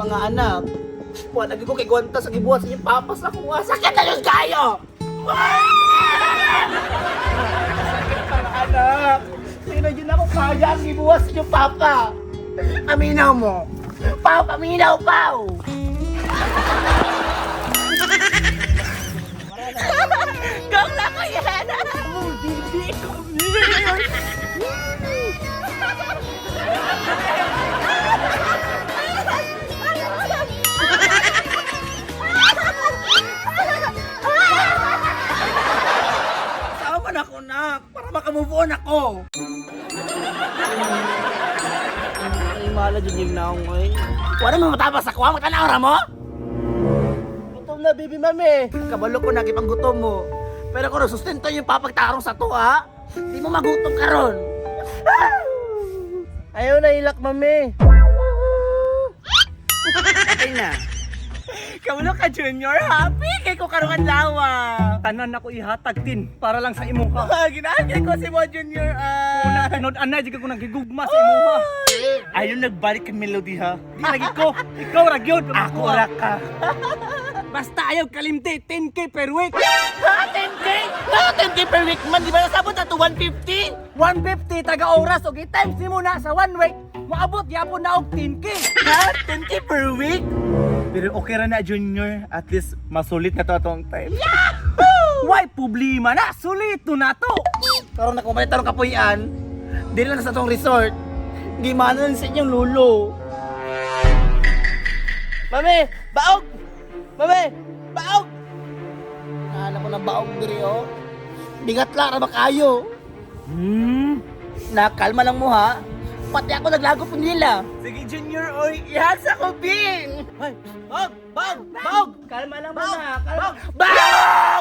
mga anak. Buwan, lagi ko kay Gwanta sa gibuhat sa inyong papas ako. Sakit na yung kayo! Sakit pa mga anak. Sino yun ako kaya ang gibuhat sa inyong papa? Aminaw mo. Pao, paminaw, Pao! Gong na ko yan! Hindi ko. Sama na ako, nak. Para makamove on ako. Ay, mala dyan yung naong ay. Wala mo matapos ako, magtanaw ra mo? Gutom na, baby mami. Kabalo ko nagipang gutom mo. Pero kung sustento yung papagtarong sa to, ha? Di mo magutom karon. Ayaw na ilak, mami. Okay na. Kamulo ka, Junior? Happy kay ko karungan lawa. Tanan ako ihatag tin para lang sa imo ka. Ginagay ko si mo, Junior. Una tinod-anay jud ko nagigugma sa imo ha. Ayun nagbalik kang melody ha. Di lagi ko. Ikaw ra gyud. Ako ra ka. Basta ayaw kalimti 10k per week. Ha? 10K? Ha? 10K per week man. Di ba nasabot na to 150? 150 taga oras og i-times nimo na sa 1 week. Moabot gyapon na og 10k. Ha? 10K per week? Pero okay ra na Junior, at least masulit na to atong time. Yahoo! Why problema na? Sulito na to. Karon na kung may tarong kapuyan, dili na sa tong resort. Gimana lang sa inyong lulo. Mami, baog! Mami, baog! Alam ko na baog diri oh. Bigat lang ra ba kayo? Nakalma lang mo ha. Pati ako naglago po nila. Sige, Junior. Oy, ihag sa kubing. Ay, baog! Baog! Baog! Kalma lang muna. Kalma. Baog!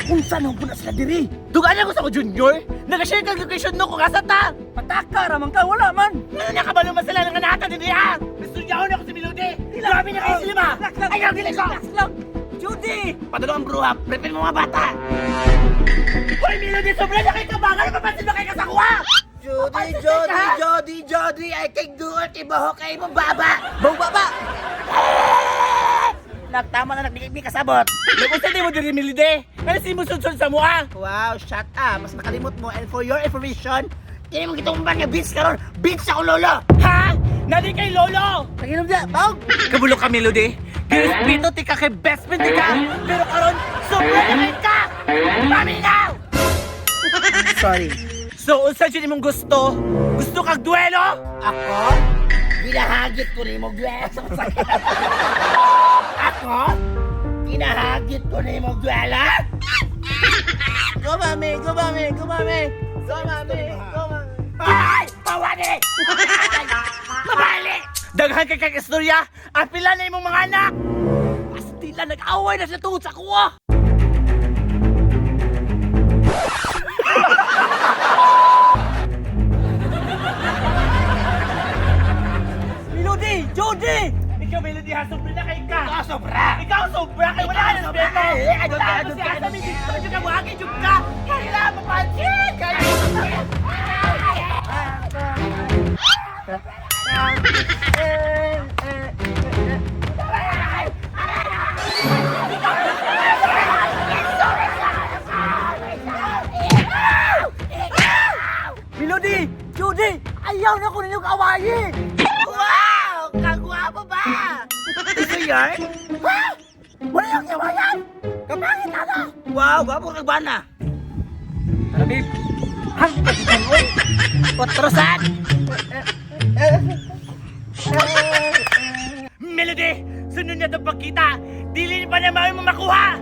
Unsa nang puna sila diri? Dugaan ako sa ko, Junior. Nag-share ka location no kung asa ta. Pataka ramang ka wala man. Ano na kabalo man sila ng kanata din diha? Gusto niya ako si Melody. Grabe na kayo sila. Ayaw, dili ko. Judy! Padalo ang bruha, prepare mo mga bata. Hoy, Melody, sobra na kayo kabangan. Mapansin ba kayo kasakuha? Jody, I can do it. Ibaho kayo mo, baba. Bang baba. Nagtama na nagbigay kasabot. Nagunsa di mo diri, Melody. Ano si mo sunsod sa mua? Wow, shut up. Mas nakalimot mo. And for your information, hindi mo kitong ba nga beats karon. Beats ako, lolo. Ha? Nadi kay Lolo. Naginom na, baog. Kabulo ka, Melody. Girespito, tika kay best friend ka. Pero karon, sobra na ka. Paminaw! Sorry. So, unsa dyan imong gusto? Gusto kag duelo? Ako? Ginahagit ko na yung magduela. Ako? Ginahagit ko na yung magduela? Go, mami! Go, mami! Go, mami! Go, mami! Go, mami! Ay! Pawani! Mabali! Daghan kay kag istorya at pila na imong mga anak! Pastila nag-away na sa tuod sa kuwa! Melody! Jody! Ikaw, Melody, ha? Sobra na kay ka! Ikaw, sobra! Ikaw sobra kay wala ka na Sobra respeto! ka, eh. Adyo Wala ka, ka adyo si ka. Asa Midi! Adyo ka, buhagi, adyo ka! Kaya mapansin! Melody! Judy! Ayaw na ko ninyong awayin! Wow! Kagwapo ba? Ito yan? Ha? Wala yung iwayan! Kapangit ano? Wow, gwapo kang bana. Tara babe! Hangin ka dito oy! Potrosan! Melody! Sunod niya itong pagkita! Dili pa na mami mo makuha!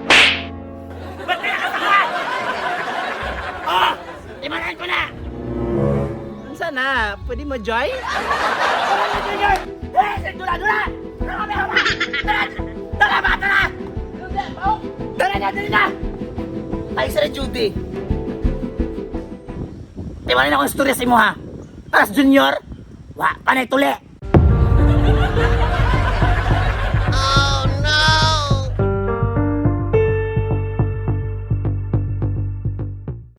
Ba't kaya kasakuha? Oh! Imanan ko na! Sana, pwede mo joy? Ano na Junior? Eh! Dula! Dula! Dula kami hama! Dala! Dala ba? Dala! Dala na! Dali na! Ay, sila Judy. Di ba rin akong istorya sa imo ha? Aras Junior? Wa, panay tuli.